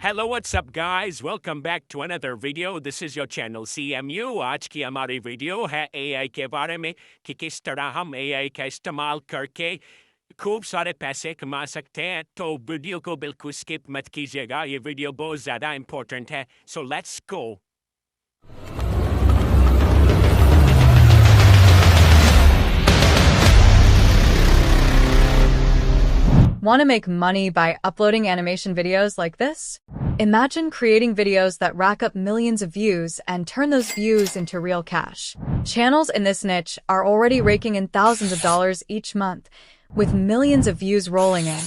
Hello, what's up guys? Welcome back to another video. This is your channel CMU. आज की हमारी video है AI के बारे में कि किस तरह हम AI का इस्तेमाल करके खूब सारे पैसे कमा सकते हैं। तो वीडियो को बिल्कुल स्किप मत कीजिएगा, ये वीडियो बहुत ज़्यादा इम्पोर्टेंट है। So let's go. Want to make money by uploading animation videos like this? Imagine creating videos that rack up millions of views and turn those views into real cash. Channels in this niche are already raking in thousands of dollars each month, with millions of views rolling in.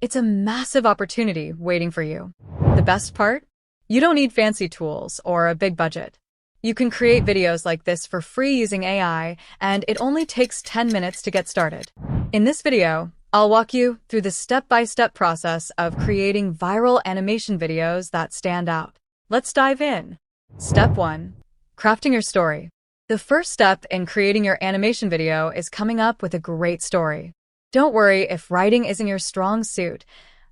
It's a massive opportunity waiting for you. The best part? You don't need fancy tools or a big budget. You can create videos like this for free using AI, and it only takes 10 minutes to get started. In this video, I'll walk you through the step-by-step process of creating viral animation videos that stand out. Let's dive in. Step 1. Crafting your story. The first step in creating your animation video is coming up with a great story. Don't worry if writing isn't your strong suit.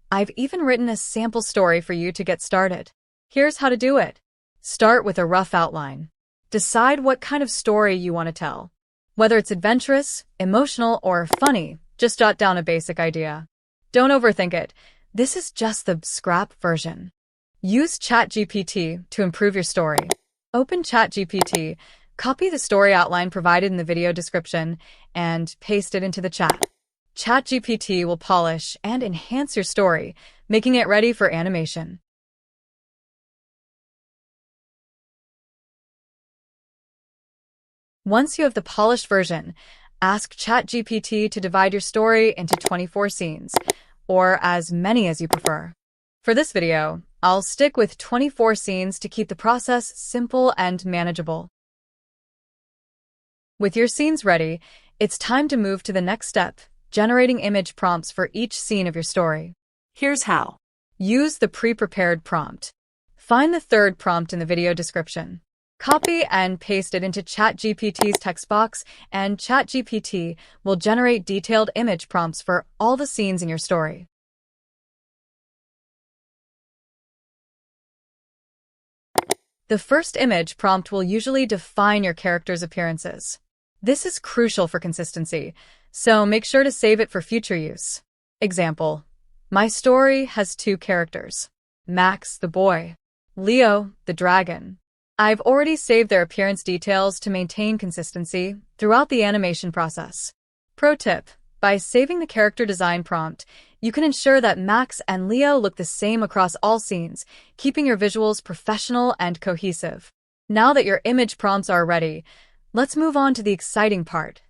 I've even written a sample story for you to get started. Here's how to do it. Start with a rough outline. Decide what kind of story you want to tell. Whether it's adventurous, emotional, or funny, just jot down a basic idea. Don't overthink it. This is just the scrap version. Use ChatGPT to improve your story. Open ChatGPT, copy the story outline provided in the video description, and paste it into the chat. ChatGPT will polish and enhance your story, making it ready for animation. Once you have the polished version, ask ChatGPT to divide your story into 24 scenes, or as many as you prefer. For this video, I'll stick with 24 scenes to keep the process simple and manageable. With your scenes ready, it's time to move to the next step, generating image prompts for each scene of your story. Here's how. Use the pre-prepared prompt. Find the third prompt in the video description. Copy and paste it into ChatGPT's text box, and ChatGPT will generate detailed image prompts for all the scenes in your story. The first image prompt will usually define your character's appearances. This is crucial for consistency, so make sure to save it for future use. Example: my story has two characters, Max the boy, Leo the dragon. I've already saved their appearance details to maintain consistency throughout the animation process. Pro tip: by saving the character design prompt, you can ensure that Max and Leo look the same across all scenes, keeping your visuals professional and cohesive. Now that your image prompts are ready, let's move on to the exciting part: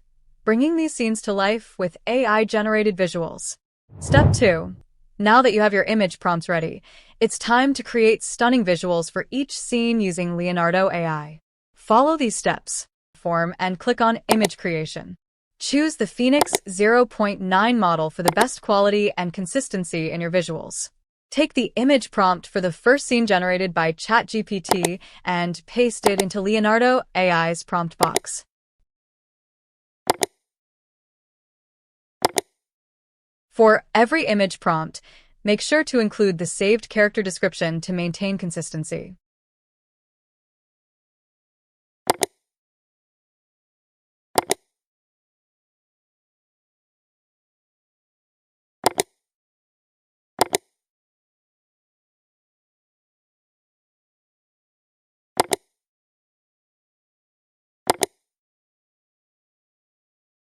bringing these scenes to life with AI-generated visuals. Step 2. Now that you have your image prompts ready, it's time to create stunning visuals for each scene using Leonardo AI. Follow these steps. Form and click on Image Creation. Choose the Phoenix 0.9 model for the best quality and consistency in your visuals. Take the image prompt for the first scene generated by ChatGPT and paste it into Leonardo AI's prompt box. For every image prompt, make sure to include the saved character description to maintain consistency.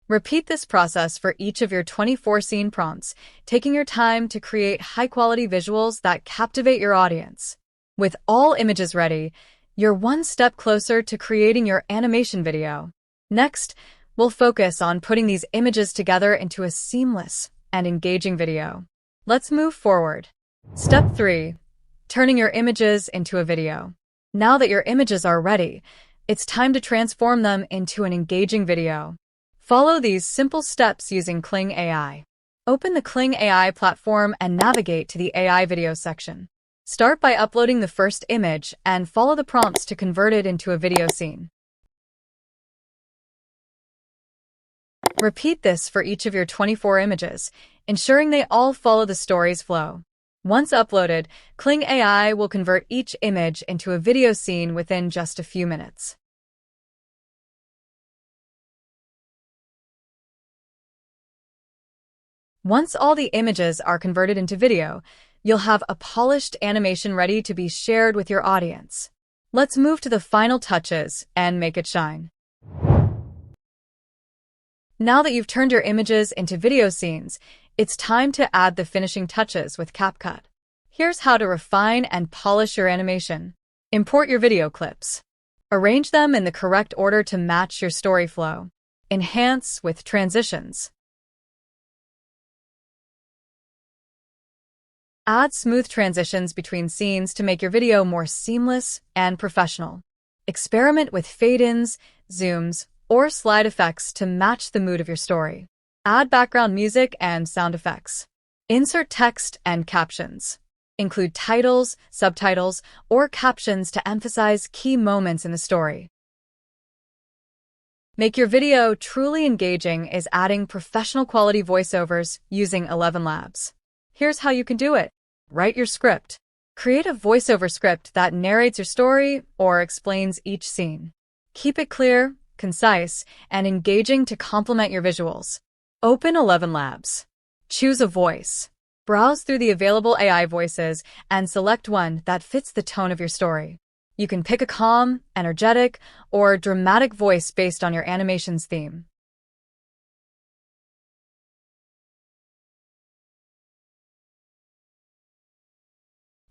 Repeat this process for each of your 24 scene prompts, taking your time to create high-quality visuals that captivate your audience. With all images ready, you're one step closer to creating your animation video. Next, we'll focus on putting these images together into a seamless and engaging video. Let's move forward. Step 3. Turning your images into a video. Now that your images are ready, it's time to transform them into an engaging video. Follow these simple steps using Kling AI. Open the Kling AI platform and navigate to the AI video section. Start by uploading the first image and follow the prompts to convert it into a video scene. Repeat this for each of your 24 images, ensuring they all follow the story's flow. Once uploaded, Kling AI will convert each image into a video scene within just a few minutes. Once all the images are converted into video, you'll have a polished animation ready to be shared with your audience. Let's move to the final touches and make it shine. Now that you've turned your images into video scenes, it's time to add the finishing touches with CapCut. Here's how to refine and polish your animation. Import your video clips. Arrange them in the correct order to match your story flow. Enhance with transitions. Add smooth transitions between scenes to make your video more seamless and professional. Experiment with fade-ins, zooms, or slide effects to match the mood of your story. Add background music and sound effects. Insert text and captions. Include titles, subtitles, or captions to emphasize key moments in the story. Make your video truly engaging is adding professional quality voiceovers using 11 Labs. Here's how you can do it. Write your script. Create a voiceover script that narrates your story or explains each scene. Keep it clear, concise, and engaging to complement your visuals. Open 11 Labs. Choose a voice. Browse through the available AI voices and select one that fits the tone of your story. You can pick a calm, energetic, or dramatic voice based on your animation's theme.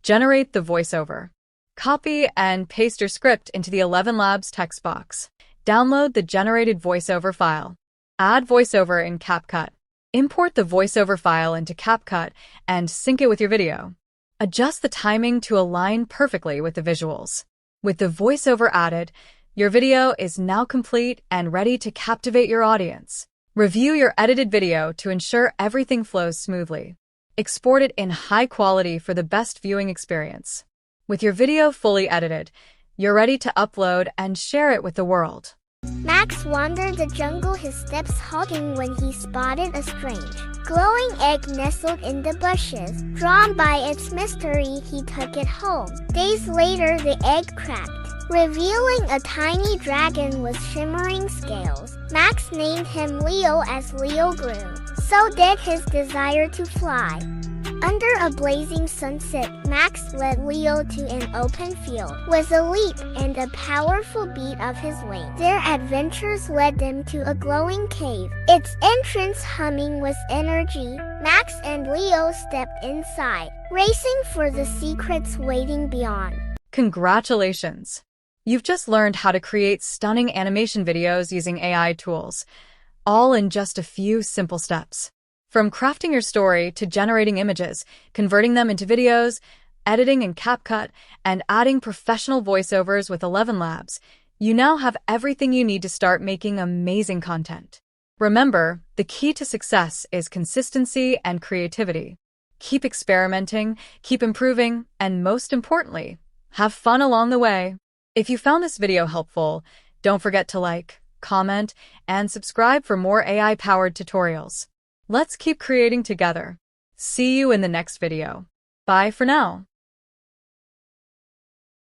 Generate the voiceover. Copy and paste your script into the 11 Labs text box. Download the generated voiceover file. Add voiceover in CapCut. Import the voiceover file into CapCut and sync it with your video. Adjust the timing to align perfectly with the visuals. With the voiceover added, your video is now complete and ready to captivate your audience. Review your edited video to ensure everything flows smoothly. Export it in high quality for the best viewing experience. With your video fully edited, you're ready to upload and share it with the world. Max wandered the jungle, his steps halting when he spotted a strange, glowing egg nestled in the bushes. Drawn by its mystery, he took it home. Days later, the egg cracked, revealing a tiny dragon with shimmering scales. Max named him Leo as Leo grew. So did his desire to fly. Under a blazing sunset, Max led Leo to an open field. With a leap and a powerful beat of his wings, their adventures led them to a glowing cave, its entrance humming with energy. Max and Leo stepped inside, racing for the secrets waiting beyond. Congratulations! You've just learned how to create stunning animation videos using AI tools, all in just a few simple steps. From crafting your story to generating images, converting them into videos, editing in CapCut, and adding professional voiceovers with 11 Labs, you now have everything you need to start making amazing content. Remember, the key to success is consistency and creativity. Keep experimenting, keep improving, and most importantly, have fun along the way. If you found this video helpful, don't forget to like, comment, and subscribe for more AI-powered tutorials. Let's keep creating together. See you in the next video. Bye for now.